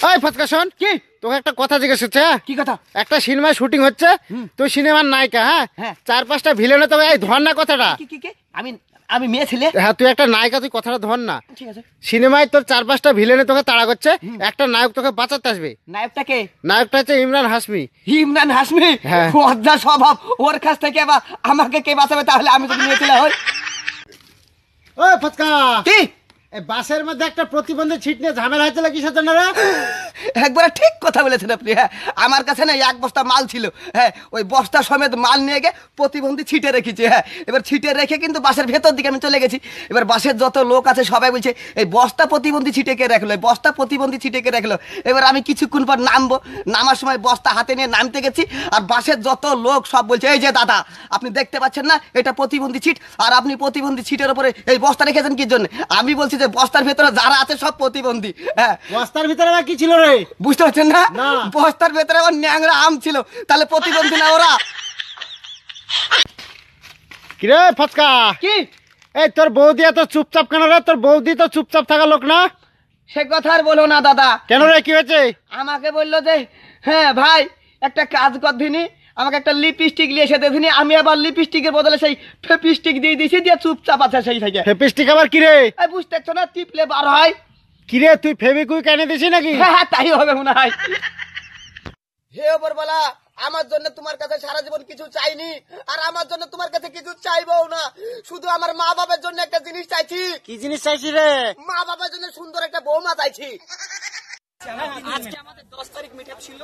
এই ফচকা শোন, কি তোকে একটা কথা জিজ্ঞেস হচ্ছে। কি কথা? একটা সিনেমায় শুটিং হচ্ছে, তুই সিনেমার নায়িকা। হ্যাঁ, 4-5টা ভিলেনে তোকে এই ধর না কথাটা। আমি মেয়ে ছেলে। হ্যাঁ, তুই একটা নায়িকা, তুই কথাটা ধর না। ঠিক আছে। সিনেমায় তোর 4-5টা ভিলেনে তোকে তাড়া করছে, একটা নায়ক তোকে বাঁচাতে আসবে। নায়কটা কে? নায়কটা হচ্ছে ইমরান হাশমি। ইমরান হাশমি? হ্যাঁ। অদ্ভুত স্বভাব, ওর কাছ থেকে আবার আমাকে কে বাঁচাবে? তাহলে আমি যদি মেয়ে ছেলে হই। ওই ফচকা, কি বাসের মধ্যে একটা প্রতিবন্ধী ছিট নিয়ে ঝামেলা হয়েছিল কিসের জন্য রে? একবার ঠিক কথা বলেছেন আপনি। হ্যাঁ, আমার কাছে না এক বস্তা মাল ছিল। হ্যাঁ, ওই বস্তা সমেত মাল নিয়ে গিয়ে প্রতিবন্ধী ছিটে রেখেছি। হ্যাঁ, এবার ছিটে রেখে কিন্তু বাসের ভেতর দিকে আমি চলে গেছি। এবার বাসের যত লোক আছে সবাই বলছে এই বস্তা প্রতিবন্ধী ছিটে কে রাখলো, এই বস্তা প্রতিবন্ধী ছিটে কে রাখলো। এবার আমি কিছুক্ষণ পর নামবো, নামার সময় বস্তা হাতে নিয়ে নামতে গেছি, আর বাসের যত লোক সব বলছে এই যে দাদা আপনি দেখতে পাচ্ছেন না এটা প্রতিবন্ধী ছিট, আর আপনি প্রতিবন্ধী ছিটের উপরে এই বস্তা রেখেছেন কি জন্য? আমি বলছি যে বস্তার ভেতরে যারা আছে সব প্রতিবন্ধী। হ্যাঁ। বস্তার ভিতরে কি ছিল রে? বুঝতে পারছেন না? বস্তার ভেতরে আবার ন্যাংরা আম ছিল, তাহলে প্রতিবন্ধী না ওরা? কিরে ফচকা, কি এই তোর বৌদি এত চুপচাপ কেন রে? তোর বৌদি তো চুপচাপ থাকা লোক না। সে কথা আর বলো না দাদা। কেন রে, কি হয়েছে? আমাকে বললো যে হ্যাঁ ভাই একটা কাজ করদিনি, আমাকে একটা লিপস্টিক নিয়ে এসে দিনি। আমি আবার লিপস্টিকের বদলে সেই ফেপিস্টিক দিয়ে দিয়েছি, দিয়ে চুপচাপ আছে সেই থেকে। ফেপিস্টিক আবার কি রে? বুঝতে পারছো না, টিপলে বার হয়। কিরে তুই ফেবিকুইক এনে দিছিস নাকি? হ্যাঁ তাই হবে মনে হয়। হে ওপরওয়ালা, আমার জন্য তোমার কাছে সারা জীবন কিছু চাইনি, আর আমার জন্য তোমার কাছে কিছু চাইবো না। শুধু আমার মা বাবার জন্য একটা জিনিস চাইছি। কি জিনিস চাইছি রে? মা বাবার জন্য সুন্দর একটা বৌমা চাইছি। আজকে আমাদের 10 তারিখ মিটআপ ছিল,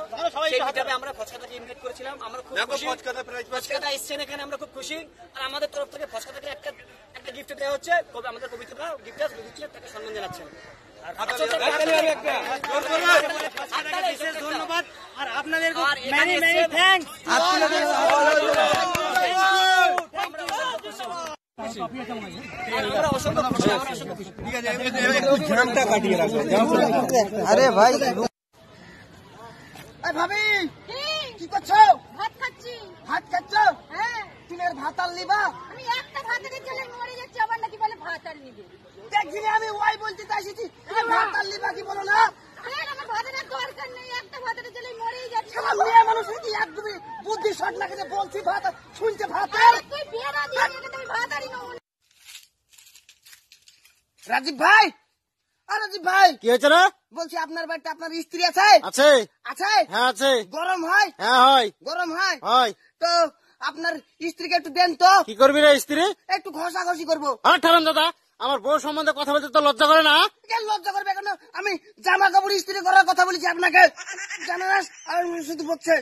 সেই মিটআপে আমরা ফচকাটাকে ইনভাইট করেছিলাম। আমরা খুব খুশি, ফচকাটা এসেছেন এখানে, আমরা খুব খুশি। আর আমাদের তরফ থেকে ফচকাটাকে একটা গিফট দেওয়া হচ্ছে। আমাদের পবিত্রতা গিফট দিচ্ছে, তাকে সম্মান জানাচ্ছেন। ধন্যবাদ, আর আপনাদের মেনি মেনি থ্যাঙ্কস। আরে ভাই ভাবি কি করছো? ভাত খাচ্ছি। ভাত খাচ্ছ? হ্যাঁ। তুমি ভাত আর নিবা? আমি একটা ভাতের জন্য মরে যাচ্ছি, আবার নাকি বলে ভাত আর নিবে। দেখছিলি আমি ওয়াই বলতে চাইছি, তুমি ভাত আর নিবা কি বলো না? আমার ভাতের দরকার নেই, একটা ভাতের জন্য মরেই যাচ্ছি। আমার মেয়ে মানুষ কি একদমই বুদ্ধি শর্ট না করে বলছি ভাত, শুনছে ভাত। তুই বিয়ে না দিয়ে তুমি ভাত আরই নাও। রাজীব ভাই, আর রাজীব ভাই কি হয়েছে রে? বলছি আপনার বাড়িতে আপনার স্ত্রী আছে? আছে। আছে? হ্যাঁ আছে। গরম হয়? হ্যাঁ হয়। গরম হয়? হয়। তো আপনার স্ত্রীকে একটু দেন তো। কি করবি রে স্ত্রী? একটু ঘষাঘষি করবো। হ্যাঁ ঠারাম দাদা, আমার বউ সম্বন্ধে কথা বলতে তো লজ্জা করে না? কেন লজ্জা করবে? কেন আমি জামা কাপড় ইস্ত্রি করার কথা বলেছি আপনাকে, জানা না? শুধু বলছে।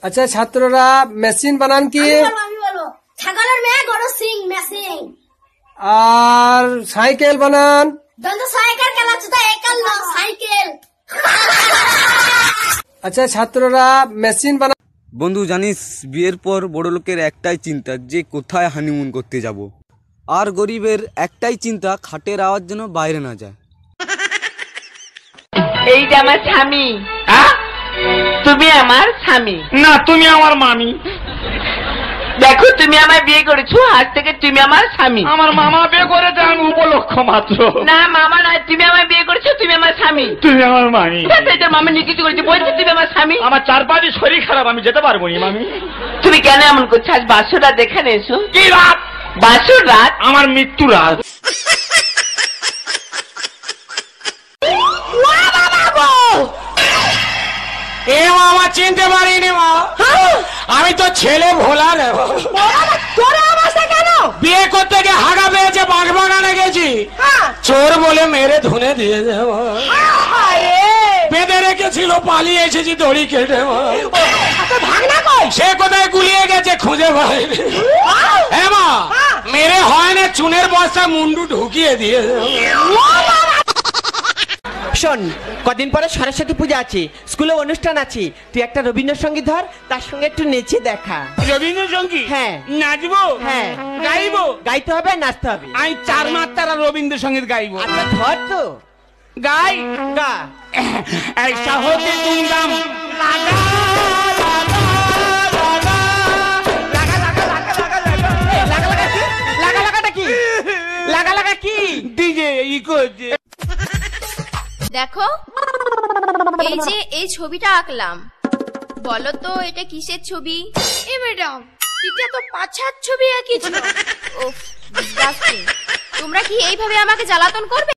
আচ্ছা ছাত্ররা মেশিন বানান কি? আমি বলো ছাগলের মেয়ে গরু সিং মেশিন। আর সাইকেল বানান? দন্ত সাইকেল চালাচ্ছে তো একাল না সাইকেল। আচ্ছা ছাত্ররা মেশিন বানান। বন্ধু জানিস, বিয়ের পর বড় লোকের একটাই চিন্তা যে কোথায় হানিমুন করতে যাব, আর গরিবের একটাই চিন্তা খাটের আওয়াজ যেন বাইরে না যায়। এইটা আমার স্বামী। তুমি আমার স্বামী না, তুমি আমার মামি। দেখো তুমি আমায় বিয়ে করেছো, আজ থেকে তুমি আমার স্বামী। আমার মামা বিয়ে করেছে, আমি উপলক্ষ মাত্র। না মামা নয়, তুমি আমায় বিয়ে করেছো, তুমি আমার স্বামী। তুমি আমার মামি। এটা মামা নিয়ে কিছু করেছে, বলছি তুমি আমার স্বামী। আমার 4-5 শরীর খারাপ, আমি যেতে পারবো না মামি। তুমি কেন এমন করছো? আজ বাসর রাত এখানে এসো। কি রাত? বাসর রাত আমার মৃত্যু রাত। এ মামা চিনতে পারিনি মা, আমি তো ছেলে ভোলা নেব। তোরা অবস্থা কেন? বিয়ে করতে গিয়ে হাগা পেয়েছে, বাঁশবাগানে গেছি, চোর বলে মেরে ধুনে দিয়ে দেব। বেঁধে রেখেছিল, পালিয়ে এসেছি দড়ি কেটে। ভাগনা কই? সে কোথায় গুলিয়ে গেছে খুঁজে পাইনি। হ্যাঁ মা, মেরে হয় না, চুনের বস্তা মুন্ডু ঢুকিয়ে দিয়ে দেব। শোন, কদিন পরে সরস্বতী পূজা আছে, স্কুলে অনুষ্ঠান আছে, তুই একটা রবীন্দ্রসঙ্গীত ধর, তার সঙ্গে একটু নেচে দেখা। রবীন্দ্রসঙ্গীত? হ্যাঁ। নাচবো? হ্যাঁ। গাইবো? গাইতে হবে, নাচতে হবে। আমি 4 মাত্রা রবীন্দ্রসঙ্গীত গাইবো। আচ্ছা ধর তো, গাই। গা। ऐसा होके तुमदाम লাগা লাগা লাগা কি? ডিজে ই করছে। দেখো এই যে এই ছবিটা আঁকলাম, বলো তো এটা কিসের ছবি? এ ম্যাডাম, এটা তো পাছার ছবি আঁকিছো। উফ, disgusting। তোমরা কি এইভাবে আমাকে জ্বালাতন করবে?